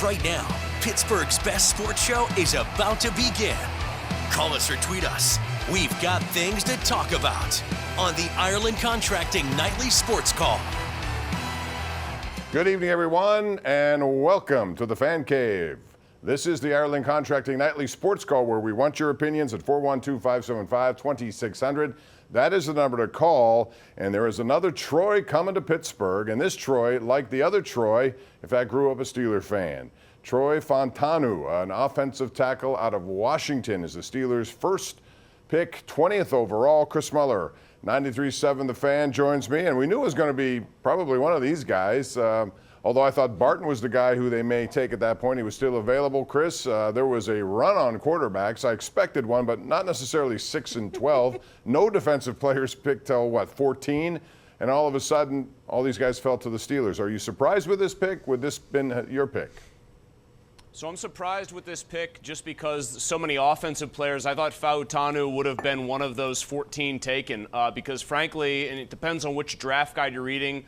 Right now, Pittsburgh's best sports show is about to begin. Call us or tweet us. We've got things to talk about on the Ireland Contracting Nightly Sports Call. Good evening, everyone, and welcome to the Fan Cave. This is the Ireland Contracting Nightly Sports Call, where we want your opinions at 412-575-2600. That is the number to call, and there is another Troy coming to Pittsburgh, and this Troy, like the other Troy, in fact, grew up a Steeler fan. Troy Fautanu, an offensive tackle out of Washington, is the Steelers' first pick, 20th overall. Chris Mueller, 93.7 The Fan, joins me, and we knew it was going to be probably one of these guys. Although I thought Barton was the guy who they may take at that point. He was still available. Chris, there was a run on quarterbacks. I expected one, but not necessarily 6 and 12. No defensive players picked till, 14? And all of a sudden, all these guys fell to the Steelers. Are you surprised with this pick? Would this been your pick? So I'm surprised with this pick just because so many offensive players. I thought Fautanu would have been one of those 14 taken because, frankly, and it depends on which draft guide you're reading,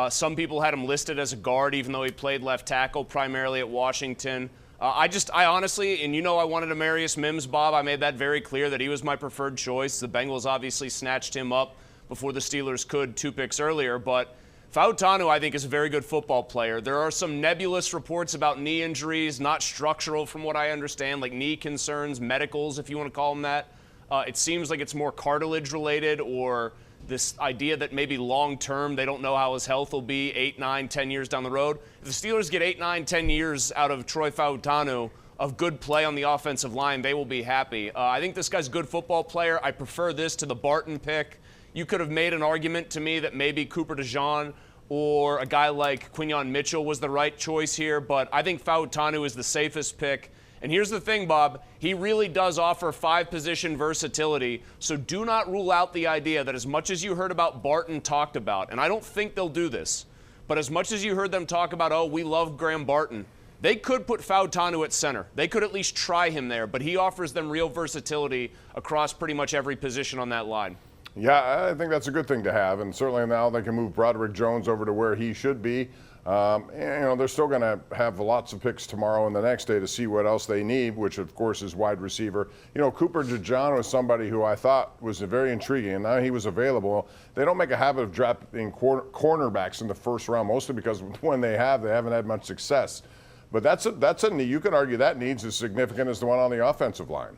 some people had him listed as a guard, even though he played left tackle primarily at Washington. I honestly, and you know I wanted Amarius Mims, Bob. I made that very clear that he was my preferred choice. The Bengals obviously snatched him up before the Steelers could 2 picks earlier. But Fautanu, I think, is a very good football player. There are some nebulous reports about knee injuries, not structural from what I understand, like knee concerns, medicals, if you want to call them that. It seems like it's more cartilage related, or this idea that maybe long-term they don't know how his health will be 8, 9, 10 years down the road. If the Steelers get 8, 9, 10 years out of Troy Fautanu of good play on the offensive line, they will be happy. I think this guy's a good football player. I prefer this to the Barton pick. You could have made an argument to me that maybe Cooper DeJean or a guy like Quinyon Mitchell was the right choice here, but I think Fautanu is the safest pick. And here's the thing, Bob, he really does offer 5-position versatility, so do not rule out the idea that as much as you heard about Barton talked about, and I don't think they'll do this, but as much as you heard them talk about, oh, we love Graham Barton, they could put Fautanu at center. They could at least try him there, but he offers them real versatility across pretty much every position on that line. Yeah, I think that's a good thing to have, and certainly now they can move Broderick Jones over to where he should be. They're still going to have lots of picks tomorrow and the next day to see what else they need, which of course is wide receiver. Cooper DeJean was somebody who I thought was very intriguing, and now he was available. They don't make a habit of drafting cornerbacks in the first round, mostly because when they haven't had much success. But that's a need. You could argue that need's as significant as the one on the offensive line.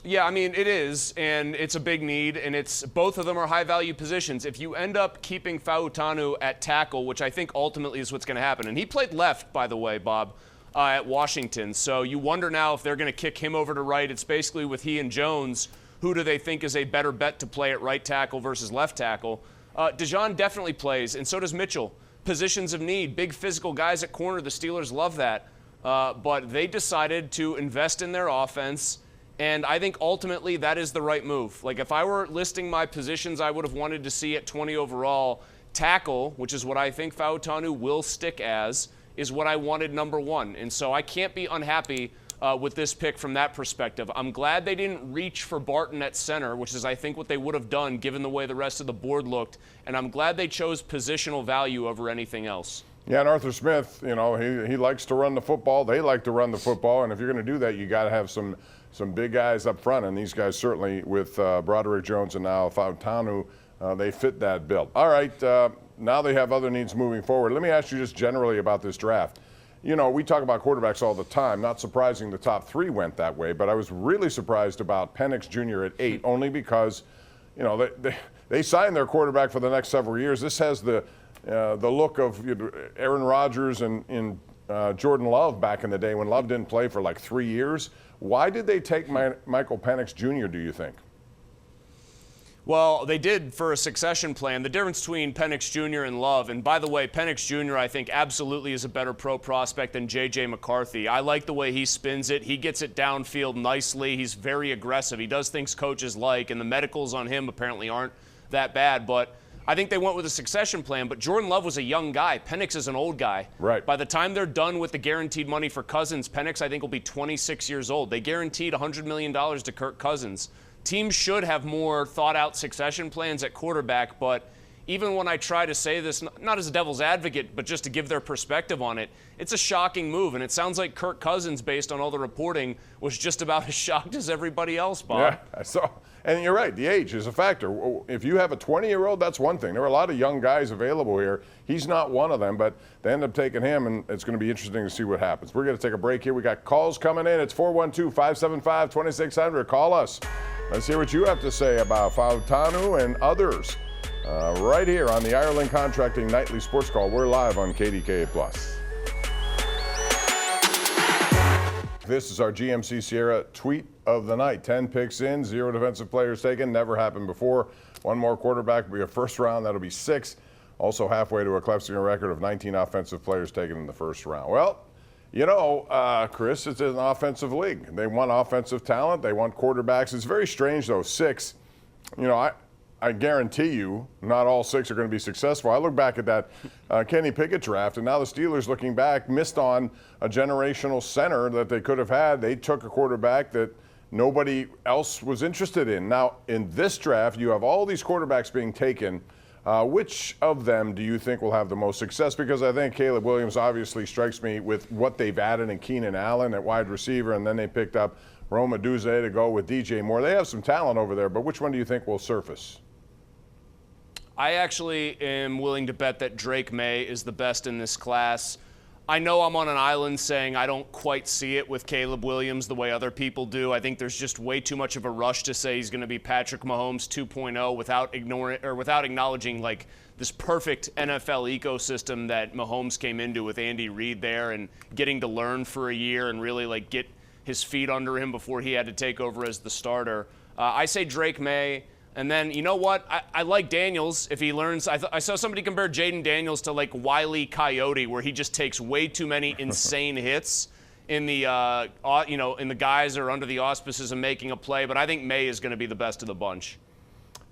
Yeah, I mean, it is, and it's a big need, and both of them are high-value positions. If you end up keeping Fautanu at tackle, which I think ultimately is what's going to happen, and he played left, by the way, Bob, at Washington, so you wonder now if they're going to kick him over to right. It's basically with he and Jones, who do they think is a better bet to play at right tackle versus left tackle? DeJean definitely plays, and so does Mitchell. Positions of need, big physical guys at corner, the Steelers love that, but they decided to invest in their offense. And I think ultimately that is the right move. Like if I were listing my positions I would have wanted to see at 20 overall, tackle, which is what I think Fautanu will stick as, is what I wanted number 1. And so I can't be unhappy with this pick from that perspective. I'm glad they didn't reach for Barton at center, which is I think what they would have done given the way the rest of the board looked. And I'm glad they chose positional value over anything else. Yeah, and Arthur Smith, he likes to run the football. They like to run the football. And if you're going to do that, you got to have some big guys up front, and these guys certainly with Broderick Jones and now Fautanu, they fit that bill. All right, now they have other needs moving forward. Let me ask you just generally about this draft. We talk about quarterbacks all the time. Not surprising the top 3 went that way, but I was really surprised about Penix Jr. at 8, only because, they signed their quarterback for the next several years. This has the look of Aaron Rodgers and Jordan Love back in the day when Love didn't play for like 3 years. Why did they take Michael Penix Jr., do you think? Well, they did for a succession plan. The difference between Penix Jr. and Love, and by the way, Penix Jr. I think absolutely is a better pro prospect than J.J. McCarthy. I like the way he spins it. He gets it downfield nicely. He's very aggressive. He does things coaches like, and the medicals on him apparently aren't that bad. But I think they went with a succession plan, but Jordan Love was a young guy. Penix is an old guy. Right. By the time they're done with the guaranteed money for Cousins, Penix, I think, will be 26 years old. They guaranteed $100 million to Kirk Cousins. Teams should have more thought-out succession plans at quarterback, but even when I try to say this, not as a devil's advocate, but just to give their perspective on it, it's a shocking move. And it sounds like Kirk Cousins, based on all the reporting, was just about as shocked as everybody else, Bob. Yeah, I saw. And you're right, the age is a factor. If you have a 20-year-old, that's one thing. There are a lot of young guys available here. He's not one of them, but they end up taking him, and it's going to be interesting to see what happens. We're going to take a break here. We got calls coming in. It's 412-575-2600. Call us. Let's hear what you have to say about Fautanu and others right here on the Ireland Contracting Nightly Sports Call. We're live on KDKA+. This is our GMC Sierra tweet of the night. 10 picks in, 0 defensive players taken. Never happened before. One more quarterback will be a first round. That'll be 6. Also halfway to eclipsing a record of 19 offensive players taken in the first round. Well, you know, Chris, it's an offensive league. They want offensive talent. They want quarterbacks. It's very strange, though. 6, you know, I guarantee you not all 6 are going to be successful. I look back at that Kenny Pickett draft, and now the Steelers, looking back, missed on a generational center that they could have had. They took a quarterback that nobody else was interested in. Now, in this draft, you have all these quarterbacks being taken. Which of them do you think will have the most success? Because I think Caleb Williams obviously strikes me with what they've added in Keenan Allen at wide receiver, and then they picked up Rome Odunze to go with DJ Moore. They have some talent over there, but which one do you think will surface? I actually am willing to bet that Drake May is the best in this class. I know I'm on an island saying I don't quite see it with Caleb Williams the way other people do. I think there's just way too much of a rush to say he's going to be Patrick Mahomes 2.0 without acknowledging like this perfect NFL ecosystem that Mahomes came into with Andy Reid there and getting to learn for a year and really like get his feet under him before he had to take over as the starter. I say Drake May. And then, you know what? I like Daniels if he learns. I saw somebody compare Jaden Daniels to like Wile E. Coyote, where he just takes way too many insane hits in the in the guys that are under the auspices of making a play. But I think May is going to be the best of the bunch.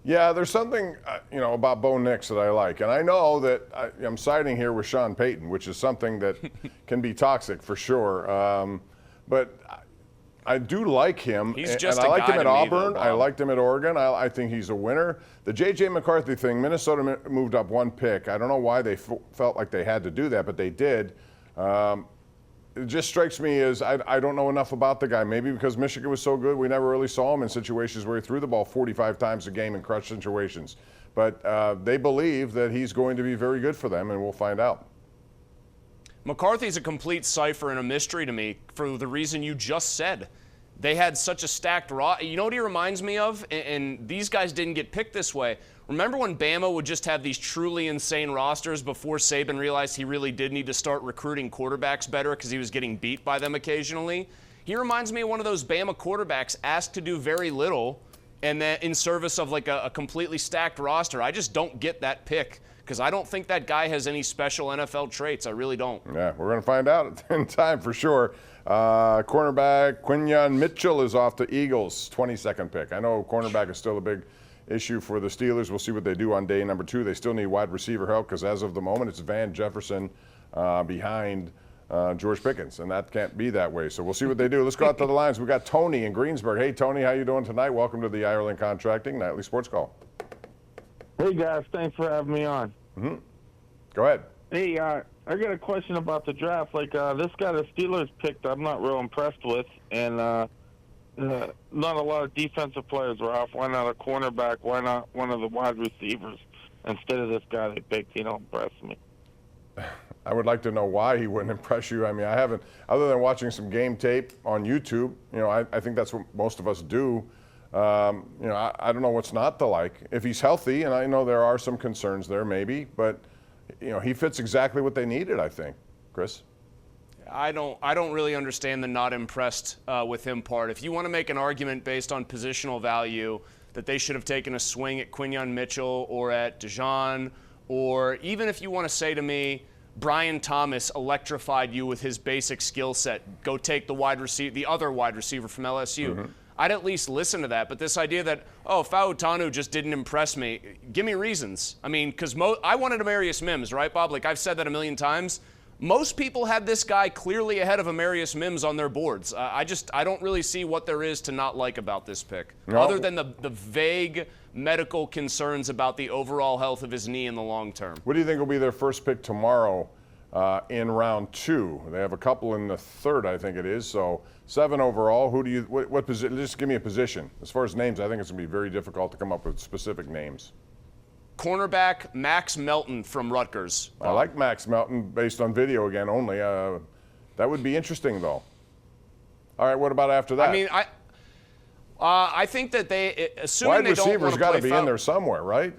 Yeah, there's something about Bo Nix that I like, and I know that I'm siding here with Sean Payton, which is something that can be toxic for sure. But I do like him. He's just and I liked him at Auburn. Though, I liked him at Oregon. I think he's a winner. The J.J. McCarthy thing, Minnesota moved up 1 pick. I don't know why they felt like they had to do that, but they did. It just strikes me as I don't know enough about the guy. Maybe because Michigan was so good, we never really saw him in situations where he threw the ball 45 times a game in clutch situations. But they believe that he's going to be very good for them, and we'll find out. McCarthy's a complete cipher and a mystery to me for the reason you just said. They had such a stacked roster. You know what he reminds me of? And these guys didn't get picked this way. Remember when Bama would just have these truly insane rosters before Saban realized he really did need to start recruiting quarterbacks better because he was getting beat by them occasionally? He reminds me of one of those Bama quarterbacks asked to do very little and then in service of like a completely stacked roster. I just don't get that pick because I don't think that guy has any special NFL traits. I really don't. Yeah, we're going to find out in time for sure. Cornerback Quinyon Mitchell is off to Eagles, 22nd pick. I know cornerback is still a big issue for the Steelers. We'll see what they do on day number 2. They still need wide receiver help because as of the moment, it's Van Jefferson behind George Pickens, and that can't be that way. So we'll see what they do. Let's go out to the lines. We got Tony in Greensburg. Hey, Tony, how you doing tonight? Welcome to the Ireland Contracting Nightly Sports Call. Hey, guys. Thanks for having me on. Mm-hmm. Go ahead. Hey, I got a question about the draft. Like, this guy the Steelers picked, I'm not real impressed with, and not a lot of defensive players were off. Why not a cornerback? Why not one of the wide receivers instead of this guy they picked? He don't impress me. I would like to know why he wouldn't impress you. I mean, I haven't, other than watching some game tape on YouTube, I think that's what most of us do. I don't know what's not to like. If he's healthy, and I know there are some concerns there maybe, but he fits exactly what they needed, I think. Chris? I don't really understand the not impressed with him part. If you want to make an argument based on positional value that they should have taken a swing at Quinyon Mitchell or at Dijon, or even if you want to say to me, Brian Thomas electrified you with his basic skill set, go take the other wide receiver from LSU. Mm-hmm. I'd at least listen to that. But this idea that, Fautanu just didn't impress me, give me reasons. I mean, because I wanted Amarius Mims, right, Bob? Like I've said that a million times. Most people had this guy clearly ahead of Amarius Mims on their boards. I don't really see what there is to not like about this pick, other than the vague medical concerns about the overall health of his knee in the long term. What do you think will be their first pick tomorrow in round 2? They have a couple in the 3rd, I think it is. So 7 overall. Who do you? What position? Just give me a position. As far as names, I think it's going to be very difficult to come up with specific names. Cornerback Max Melton from Rutgers. I like Max Melton based on video again only. That would be interesting, though. All right, what about after that? I mean, I think that assuming they don't want to play wide receiver's got to be in there somewhere, right?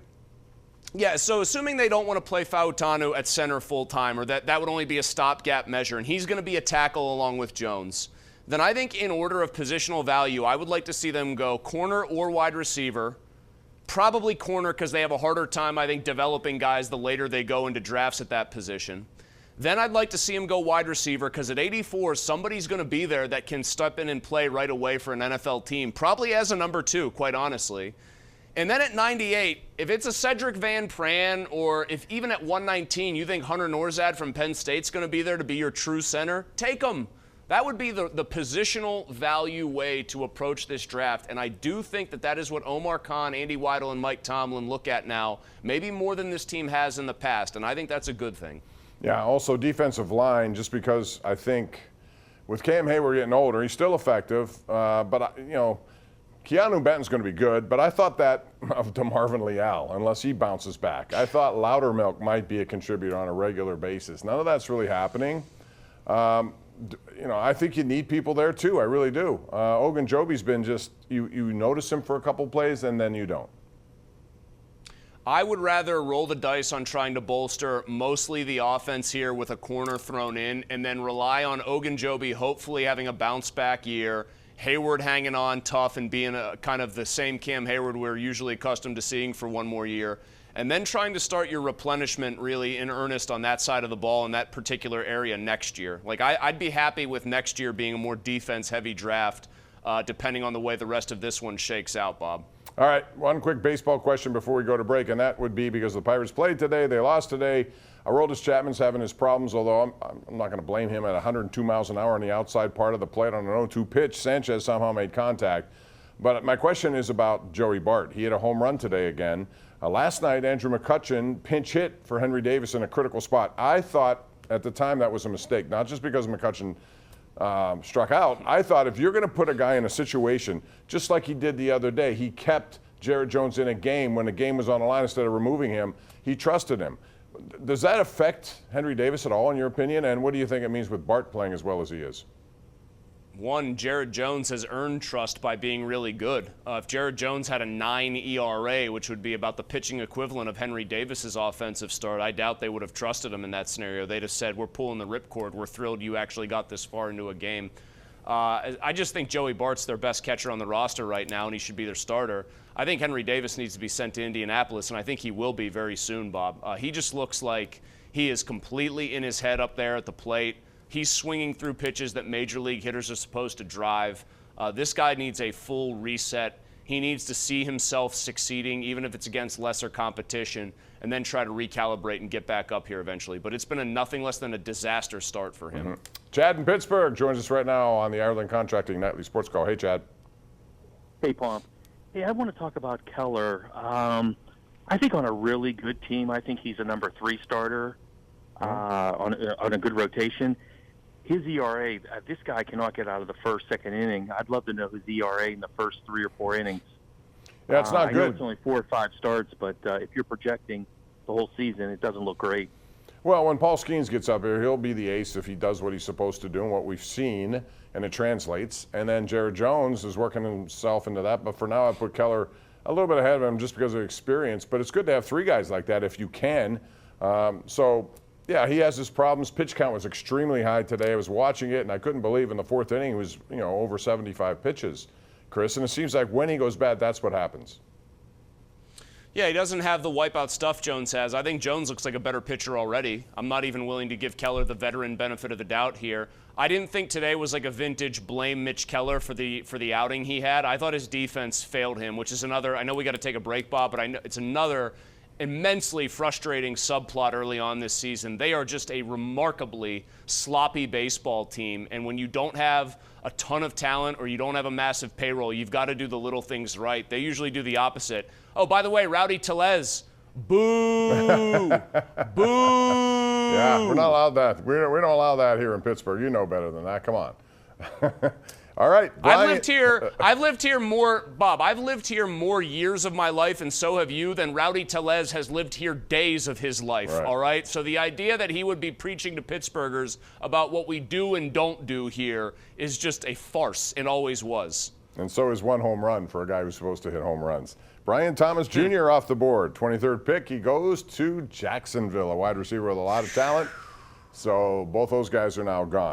Yeah, so assuming they don't want to play Fautanu at center full-time, or that would only be a stopgap measure, and he's going to be a tackle along with Jones, then I think in order of positional value, I would like to see them go corner or wide receiver. Probably corner because they have a harder time, I think, developing guys the later they go into drafts at that position. Then I'd like to see him go wide receiver because at 84, somebody's going to be there that can step in and play right away for an NFL team, probably as a number 2, quite honestly. And then at 98, if it's a Cedric Van Pran, or if even at 119 you think Hunter Norzad from Penn State's going to be there to be your true center, take him. That would be the positional value way to approach this draft, and I do think that is what Omar Khan, Andy Weidel, and Mike Tomlin look at now, maybe more than this team has in the past, and I think that's a good thing. Yeah, also defensive line, just because I think with Cam Hayward getting older, he's still effective, but, Keanu Benton's going to be good, but I thought that of DeMarvin Leal, unless he bounces back. I thought Loudermilk might be a contributor on a regular basis. None of that's really happening. I think you need people there too. I really do. Ogunjobi's been just, you notice him for a couple plays and then you don't. I would rather roll the dice on trying to bolster mostly the offense here with a corner thrown in, and then rely on Ogunjobi hopefully having a bounce back year, Hayward hanging on tough and being a kind of the same Cam Hayward we're usually accustomed to seeing for one more year, and then trying to start your replenishment really in earnest on that side of the ball in that particular area next year. Like, I'd be happy with next year being a more defense-heavy draft, depending on the way the rest of this one shakes out, Bob. All right, one quick baseball question before we go to break, and that would be because the Pirates played today, they lost today. Aroldis Chapman's having his problems, although I'm not going to blame him at 102 miles an hour on the outside part of the plate on an 0-2 pitch. Sanchez somehow made contact. But my question is about Joey Bart. He hit a home run today again. Last night, Andrew McCutchen pinch hit for Henry Davis in a critical spot. I thought at the time that was a mistake, not just because McCutchen struck out. I thought if you're going to put a guy in a situation, just like he did the other day, he kept Jared Jones in a game when the game was on the line instead of removing him. He trusted him. Does that affect Henry Davis at all, in your opinion? And what do you think it means with Bart playing as well as he is? One, Jared Jones has earned trust by being really good. If Jared Jones had a 9 ERA, which would be about the pitching equivalent of Henry Davis's offensive start, I doubt they would have trusted him in that scenario. They'd have said, we're pulling the ripcord. We're thrilled you actually got this far into a game. I just think Joey Bart's their best catcher on the roster right now, and he should be their starter. I think Henry Davis needs to be sent to Indianapolis, and I think he will be very soon, Bob. He just looks like he is completely in his head up there at the plate. He's swinging through pitches that major league hitters are supposed to drive. This guy needs a full reset. He needs to see himself succeeding, even if it's against lesser competition, and then try to recalibrate and get back up here eventually. But it's been a nothing less than a disaster start for him. Mm-hmm. Chad in Pittsburgh joins us right now on the Ireland Contracting Nightly Sports Call. Hey, Chad. Hey, Pomp. Hey, I want to talk about Keller. I think on a really good team, I think he's a number 3 starter on a good rotation. His ERA, this guy cannot get out of the first, second inning. I'd love to know his ERA in the first 3 or 4 innings. Yeah, it's not I good. know it's only 4 or 5 starts, but if you're projecting the whole season, it doesn't look great. Well, when Paul Skeens gets up here, he'll be the ace if he does what he's supposed to do and what we've seen, and it translates. And then Jared Jones is working himself into that. But for now, I put Keller a little bit ahead of him just because of experience. But it's good to have 3 guys like that if you can. Yeah, he has his problems. Pitch count was extremely high today. I was watching it, and I couldn't believe in the 4th inning he was, over 75 pitches, Chris. And it seems like when he goes bad, that's what happens. Yeah, he doesn't have the wipeout stuff Jones has. I think Jones looks like a better pitcher already. I'm not even willing to give Keller the veteran benefit of the doubt here. I didn't think today was like a vintage blame Mitch Keller for the outing he had. I thought his defense failed him, which is another. I know we got to take a break, Bob, but it's another immensely frustrating subplot early on this season. They are just a remarkably sloppy baseball team, and when you don't have a ton of talent or you don't have a massive payroll, you've got to do the little things right. They usually do the opposite. Oh, by the way, Rowdy Tellez, boo, boo. Yeah, we're not allowed that. We don't allow that here in Pittsburgh. You know better than that. Come on. All right, Brian. I've lived here more, Bob. I've lived here more years of my life, and so have you, than Rowdy Tellez has lived here days of his life. Right. All right. So the idea that he would be preaching to Pittsburghers about what we do and don't do here is just a farce. It always was. And so is one home run for a guy who's supposed to hit home runs. Brian Thomas Jr. off the board, 23rd pick. He goes to Jacksonville, a wide receiver with a lot of talent. So both those guys are now gone.